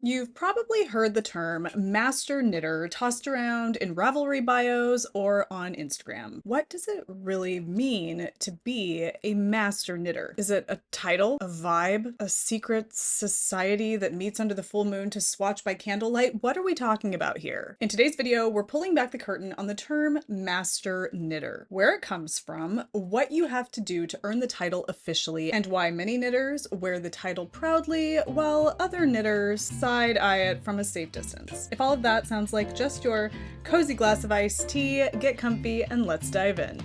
You've probably heard the term master knitter tossed around in Ravelry bios or on Instagram. What does it really mean to be a master knitter? Is it a title, a vibe, a secret society that meets under the full moon to swatch by candlelight? What are we talking about here? In today's video, we're pulling back the curtain on the term master knitter, where it comes from, what you have to do to earn the title officially, and why many knitters wear the title proudly while other knitters side-eye it from a safe distance. If all of that sounds like just your cozy glass of iced tea, get comfy and let's dive in.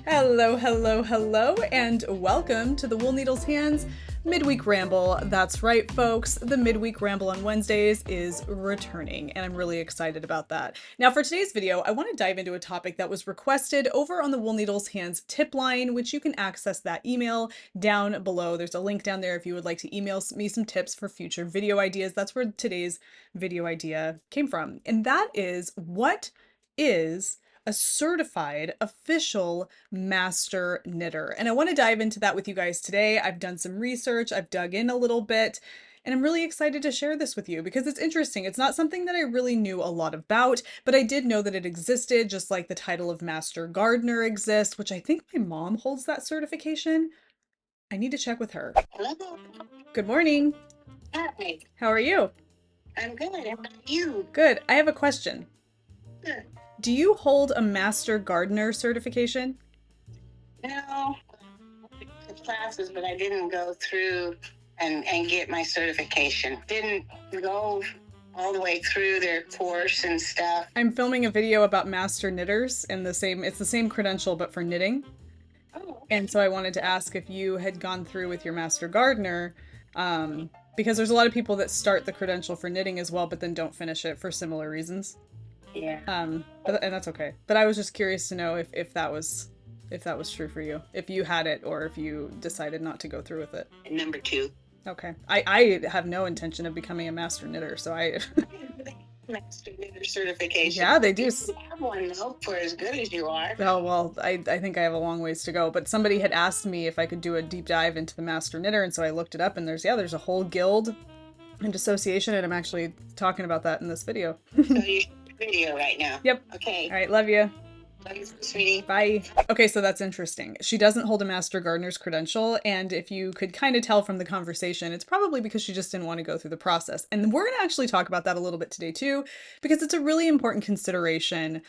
Hello, hello, hello, and welcome to the Wool Needles Hands Midweek Ramble. That's right, folks. The Midweek Ramble on Wednesdays is returning, and I'm really excited about that. Now, for today's video, I want to dive into a topic that was requested over on the Wool Needles Hands tip line, which you can access that email down below. There's a link down there if you would like to email me some tips for future video ideas. That's where today's video idea came from. And that is, what is a certified official master knitter? And I want to dive into that with you guys today. I've done some research, I've dug in a little bit, and I'm really excited to share this with you because it's interesting. It's not something that I really knew a lot about, but I did know that it existed, just like the title of Master Gardener exists, which I think my mom holds that certification. I need to check with her. Hello. Good morning. Hi. How are you? I'm good. How about you? Good. I have a question. Good. Do you hold a Master Gardener certification? No, the classes, but I didn't go through and get my certification. Didn't go all the way through their course and stuff. I'm filming a video about master knitters and it's the same credential but for knitting. Oh. And so I wanted to ask if you had gone through with your Master Gardener, because there's a lot of people that start the credential for knitting as well, but then don't finish it for similar reasons. Yeah. And that's okay. But I was just curious to know if that was true for you, if you had it or if you decided not to go through with it. Number 2. Okay. I have no intention of becoming a master knitter, so I Master knitter certification. Yeah, they do. You have one though, for as good as you are. Oh, well, I think I have a long ways to go, but somebody had asked me if I could do a deep dive into the master knitter, and so I looked it up, and there's a whole guild and association, and I'm actually talking about that in this video. So you video right now. Yep. Okay. All right, love you. Love you, sweetie. Bye. Okay, so that's interesting. She doesn't hold a Master Gardener's credential, and if you could kind of tell from the conversation, it's probably because she just didn't want to go through the process. And we're going to actually talk about that a little bit today too, because it's a really important consideration,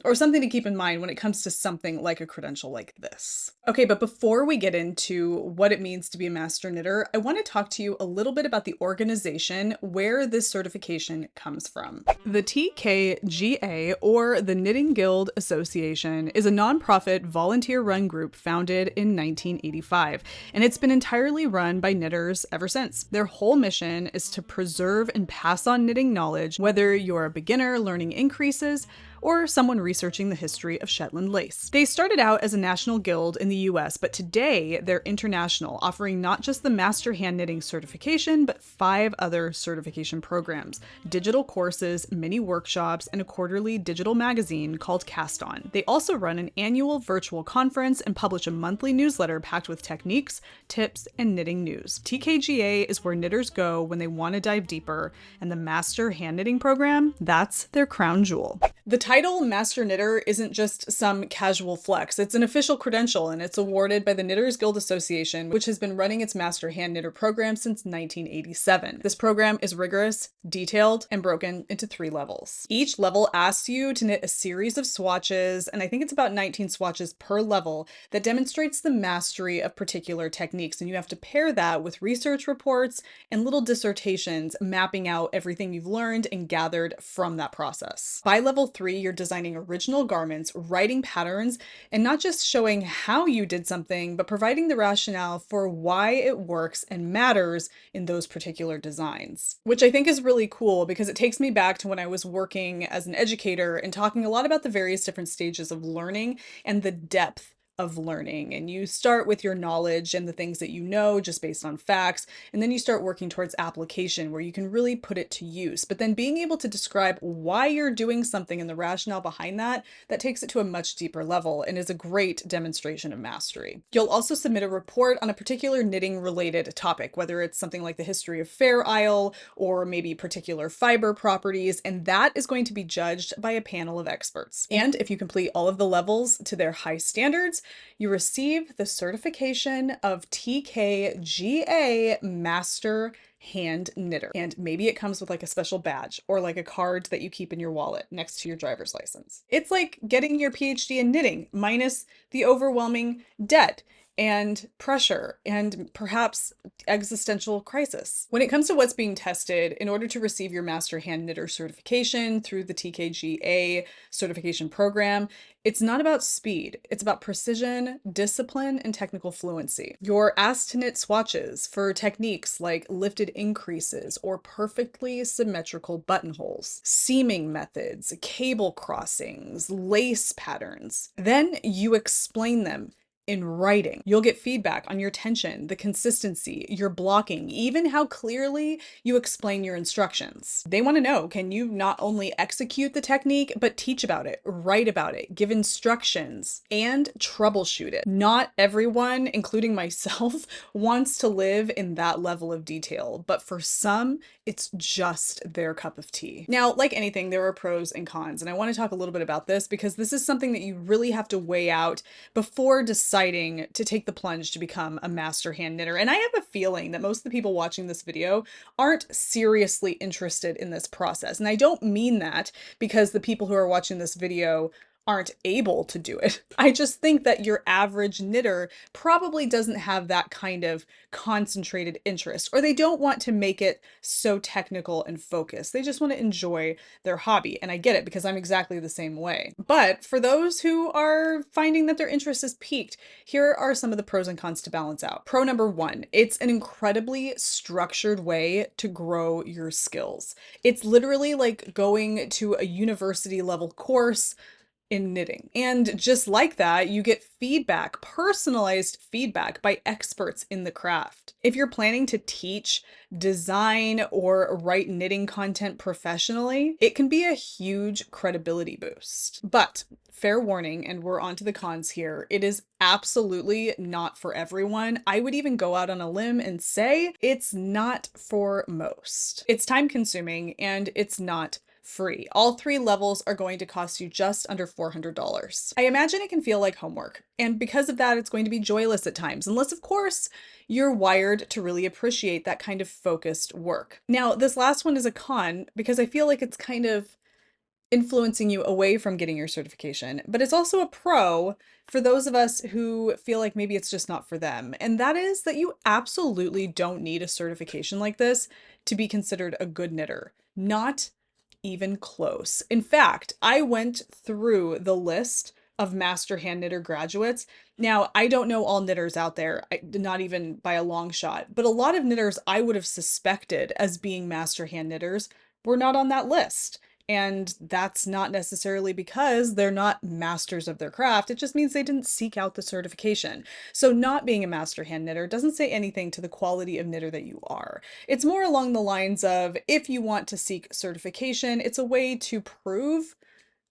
or something to keep in mind when it comes to something like a credential like this. Okay, but before we get into what it means to be a master knitter, I want to talk to you a little bit about the organization where this certification comes from. The TKGA, or the Knitting Guild Association, is a nonprofit volunteer-run group founded in 1985, and it's been entirely run by knitters ever since. Their whole mission is to preserve and pass on knitting knowledge, whether you're a beginner learning increases or someone researching the history of Shetland lace. They started out as a national guild in the US, but today they're international, offering not just the Master Hand Knitting certification, but 5 other certification programs, digital courses, mini workshops, and a quarterly digital magazine called Cast On. They also run an annual virtual conference and publish a monthly newsletter packed with techniques, tips, and knitting news. TKGA is where knitters go when they want to dive deeper, and the Master Hand Knitting program, that's their crown jewel. The title Master Knitter isn't just some casual flex. It's an official credential, and it's awarded by the Knitters Guild Association, which has been running its Master Hand Knitter program since 1987. This program is rigorous, detailed, and broken into 3 levels. Each level asks you to knit a series of swatches, and I think it's about 19 swatches per level, that demonstrates the mastery of particular techniques, and you have to pair that with research reports and little dissertations mapping out everything you've learned and gathered from that process. By level 3, you're designing original garments, writing patterns, and not just showing how you did something, but providing the rationale for why it works and matters in those particular designs. Which I think is really cool because it takes me back to when I was working as an educator and talking a lot about the various different stages of learning and the depth of learning, and you start with your knowledge and the things that you know just based on facts, and then you start working towards application where you can really put it to use. But then being able to describe why you're doing something and the rationale behind that, that takes it to a much deeper level and is a great demonstration of mastery. You'll also submit a report on a particular knitting related topic, whether it's something like the history of Fair Isle or maybe particular fiber properties, and that is going to be judged by a panel of experts. And if you complete all of the levels to their high standards, you receive the certification of TKGA Master Hand Knitter. And maybe it comes with like a special badge or like a card that you keep in your wallet next to your driver's license. It's like getting your PhD in knitting minus the overwhelming debt and pressure and perhaps existential crisis. When it comes to what's being tested, in order to receive your Master Hand Knitter certification through the TKGA certification program, it's not about speed, it's about precision, discipline, and technical fluency. You're asked to knit swatches for techniques like lifted increases or perfectly symmetrical buttonholes, seaming methods, cable crossings, lace patterns. Then you explain them in writing. You'll get feedback on your tension, the consistency, your blocking, even how clearly you explain your instructions. They want to know, can you not only execute the technique, but teach about it, write about it, give instructions, and troubleshoot it? Not everyone, including myself, wants to live in that level of detail, but for some, it's just their cup of tea. Now, like anything, there are pros and cons, and I want to talk a little bit about this because this is something that you really have to weigh out before deciding to take the plunge to become a master hand knitter. And I have a feeling that most of the people watching this video aren't seriously interested in this process. And I don't mean that because the people who are watching this video aren't able to do it. I just think that your average knitter probably doesn't have that kind of concentrated interest, or they don't want to make it so technical and focused. They just want to enjoy their hobby. And I get it because I'm exactly the same way. But for those who are finding that their interest is piqued, here are some of the pros and cons to balance out. Pro number one, it's an incredibly structured way to grow your skills. It's literally like going to a university level course in knitting. And just like that, you get feedback, personalized feedback by experts in the craft. If you're planning to teach, design, or write knitting content professionally, it can be a huge credibility boost. But fair warning, and we're on to the cons here, it is absolutely not for everyone. I would even go out on a limb and say it's not for most. It's time consuming and it's not free. All 3 levels are going to cost you just under $400. I imagine it can feel like homework, and because of that, it's going to be joyless at times, unless of course you're wired to really appreciate that kind of focused work. Now, this last one is a con because I feel like it's kind of influencing you away from getting your certification, but it's also a pro for those of us who feel like maybe it's just not for them. And that is that you absolutely don't need a certification like this to be considered a good knitter. Not even close. In fact, I went through the list of master hand knitter graduates. Now, I don't know all knitters out there, not even by a long shot, but a lot of knitters I would have suspected as being master hand knitters were not on that list. And that's not necessarily because they're not masters of their craft. It just means they didn't seek out the certification. So not being a master hand knitter doesn't say anything to the quality of knitter that you are. It's more along the lines of, if you want to seek certification, it's a way to prove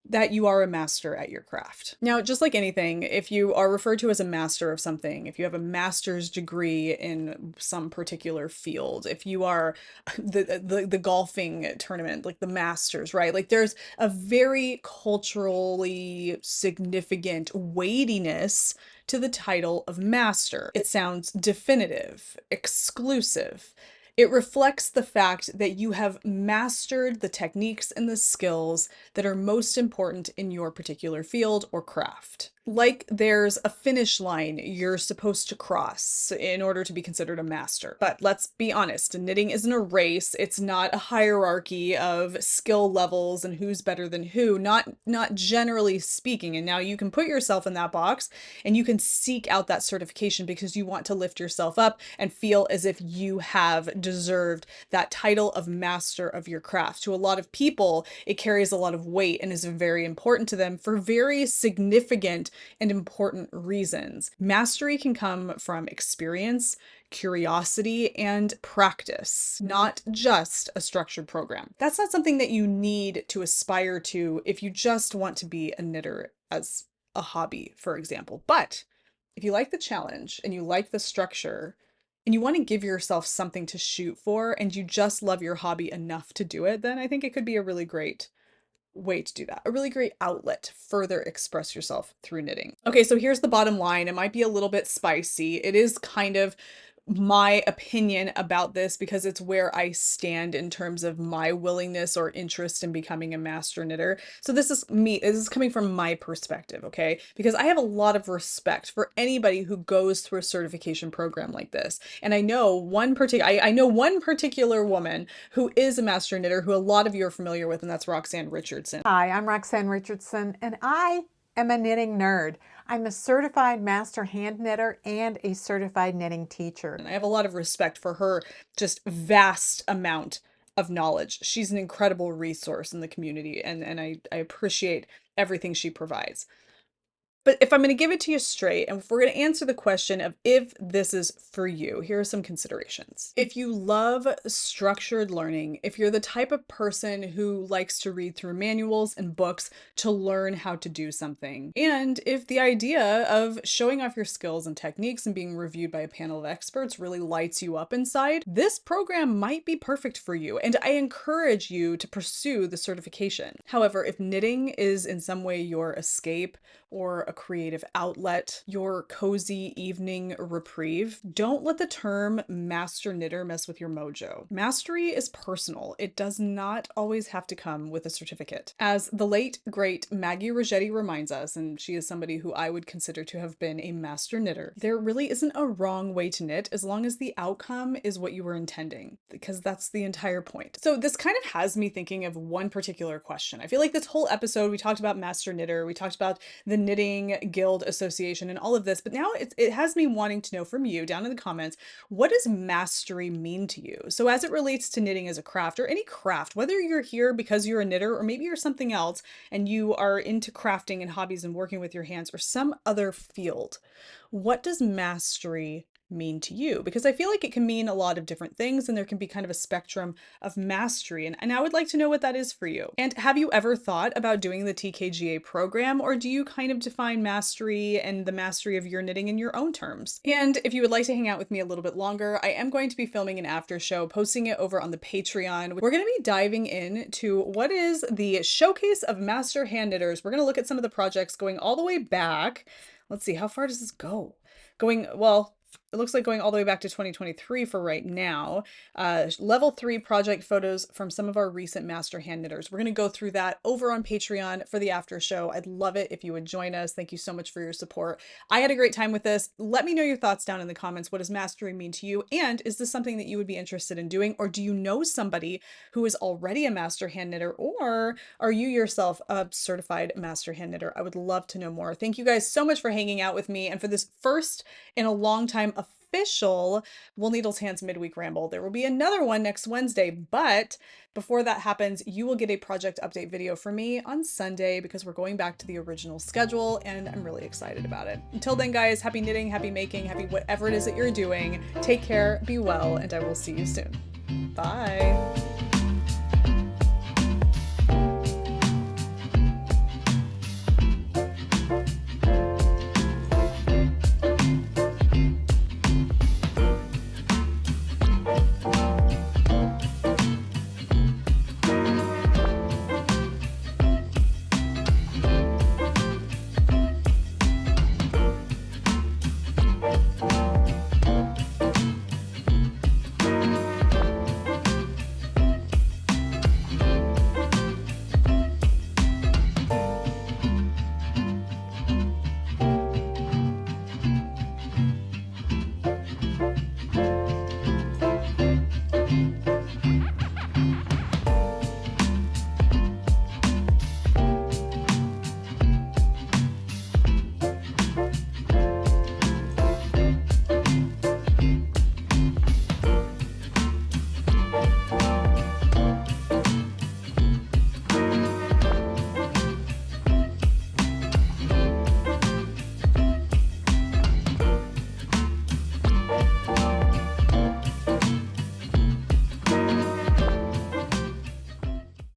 that you are a master at your craft. Now, just like anything, if you are referred to as a master of something, if you have a master's degree in some particular field, if you are the golfing tournament, like the Masters, right? Like there's a very culturally significant weightiness to the title of master. It sounds definitive, exclusive. It reflects the fact that you have mastered the techniques and the skills that are most important in your particular field or craft. Like there's a finish line you're supposed to cross in order to be considered a master. But let's be honest, knitting isn't a race. It's not a hierarchy of skill levels and who's better than who, not generally speaking. And now you can put yourself in that box and you can seek out that certification because you want to lift yourself up and feel as if you have deserved that title of master of your craft. To a lot of people, it carries a lot of weight and is very important to them for very significant and important reasons. Mastery can come from experience, curiosity, and practice, not just a structured program. That's not something that you need to aspire to if you just want to be a knitter as a hobby, for example. But if you like the challenge and you like the structure and you want to give yourself something to shoot for and you just love your hobby enough to do it, then I think it could be a really great way to do that. A really great outlet to further express yourself through knitting. Okay, so here's the bottom line. It might be a little bit spicy. It is kind of my opinion about this because it's where I stand in terms of my willingness or interest in becoming a master knitter. So this is me, this is coming from my perspective, okay? Because I have a lot of respect for anybody who goes through a certification program like this. And I know one particular woman who is a master knitter who a lot of you are familiar with, and that's Roxanne Richardson. Hi, I'm Roxanne Richardson, and I am a knitting nerd. I'm a certified master hand knitter and a certified knitting teacher. And I have a lot of respect for her just vast amount of knowledge. She's an incredible resource in the community, and I appreciate everything she provides. But if I'm going to give it to you straight, and if we're going to answer the question of if this is for you, here are some considerations. If you love structured learning, if you're the type of person who likes to read through manuals and books to learn how to do something, and if the idea of showing off your skills and techniques and being reviewed by a panel of experts really lights you up inside, this program might be perfect for you, and I encourage you to pursue the certification. However, if knitting is in some way your escape or a creative outlet, your cozy evening reprieve, don't let the term master knitter mess with your mojo. Mastery is personal. It does not always have to come with a certificate. As the late, great Maggie Roggetti reminds us, and she is somebody who I would consider to have been a master knitter, there really isn't a wrong way to knit as long as the outcome is what you were intending, because that's the entire point. So this kind of has me thinking of one particular question. I feel like this whole episode, we talked about master knitter, we talked about the Knitting Guild Association and all of this, but now it has me wanting to know from you down in the comments, what does mastery mean to you? So as it relates to knitting as a craft or any craft, whether you're here because you're a knitter or maybe you're something else and you are into crafting and hobbies and working with your hands or some other field, what does mastery mean to you? Because I feel like it can mean a lot of different things and there can be kind of a spectrum of mastery, and I would like to know what that is for you. And have you ever thought about doing the TKGA program, or do you kind of define mastery and the mastery of your knitting in your own terms? And if you would like to hang out with me a little bit longer, I am going to be filming an after show, posting it over on the Patreon. We're going to be diving into what is the Showcase of Master Hand Knitters. We're going to look at some of the projects going all the way back. Let's see, how far does this go? Well, it looks like going all the way back to 2023 for right now. Level 3 project photos from some of our recent master hand knitters. We're going to go through that over on Patreon for the after show. I'd love it if you would join us. Thank you so much for your support. I had a great time with this. Let me know your thoughts down in the comments. What does mastery mean to you? And is this something that you would be interested in doing? Or do you know somebody who is already a master hand knitter? Or are you yourself a certified master hand knitter? I would love to know more. Thank you guys so much for hanging out with me and for this first in a long time official Wool Needles Hands Midweek Ramble. There will be another one next Wednesday, but before that happens, you will get a project update video from me on Sunday because we're going back to the original schedule and I'm really excited about it. Until then, guys, happy knitting, happy making, happy whatever it is that you're doing. Take care, be well, and I will see you soon. Bye.